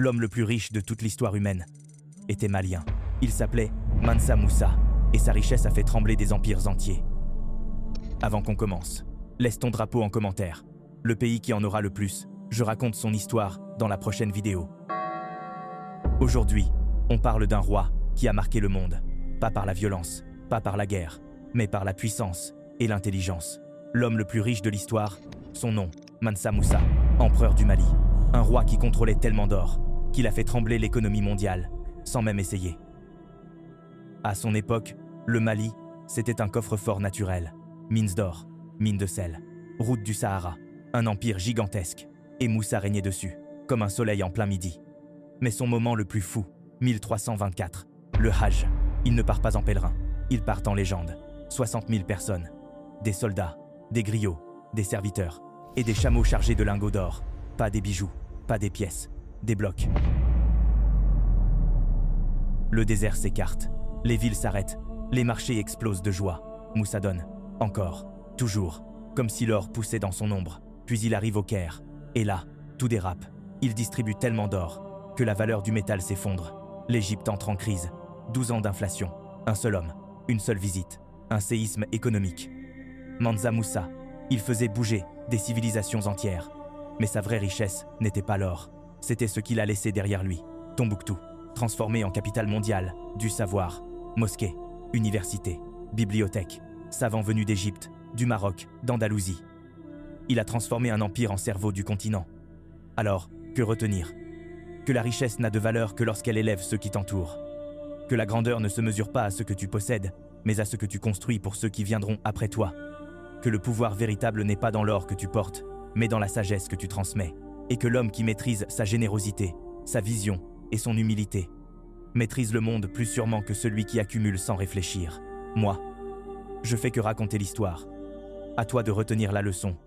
l'homme le plus riche de toute l'histoire humaine, était malien. Il s'appelait Mansa Musa, et sa richesse a fait trembler des empires entiers. Avant qu'on commence, laisse ton drapeau en commentaire. Le pays qui en aura le plus, je raconte son histoire dans la prochaine vidéo. Aujourd'hui, on parle d'un roi qui a marqué le monde, pas par la violence, pas par la guerre, mais par la puissance et l'intelligence. L'homme le plus riche de l'histoire, son nom, Mansa Musa, empereur du Mali. Un roi qui contrôlait tellement d'or qu'il a fait trembler l'économie mondiale, sans même essayer. À son époque, le Mali, c'était un coffre-fort naturel. Mines d'or, mines de sel, route du Sahara, un empire gigantesque. Et Moussa régnait dessus, comme un soleil en plein midi. Mais son moment le plus fou, 1324, le Hajj. Il ne part pas en pèlerin, il part en légende. 60 000 personnes, des soldats, des griots, des serviteurs, et des chameaux chargés de lingots d'or. Pas des bijoux, pas des pièces, des blocs. Le désert s'écarte, les villes s'arrêtent, les marchés explosent de joie. Moussa donne, encore, toujours, comme si l'or poussait dans son ombre. Puis il arrive au Caire, et là, tout dérape. Il distribue tellement d'or que la valeur du métal s'effondre. L'Égypte entre en crise, 12 ans d'inflation, un seul homme, une seule visite, un séisme économique. Mansa Musa, il faisait bouger des civilisations entières. Mais sa vraie richesse n'était pas l'or, c'était ce qu'il a laissé derrière lui. Tombouctou, transformé en capitale mondiale, du savoir, mosquée, université, bibliothèque, savants venus d'Égypte, du Maroc, d'Andalousie. Il a transformé un empire en cerveau du continent. Alors, que retenir? Que la richesse n'a de valeur que lorsqu'elle élève ceux qui t'entourent. Que la grandeur ne se mesure pas à ce que tu possèdes, mais à ce que tu construis pour ceux qui viendront après toi. Que le pouvoir véritable n'est pas dans l'or que tu portes, mais dans la sagesse que tu transmets. Et que l'homme qui maîtrise sa générosité, sa vision et son humilité, maîtrise le monde plus sûrement que celui qui accumule sans réfléchir. Moi, je fais que raconter l'histoire. À toi de retenir la leçon.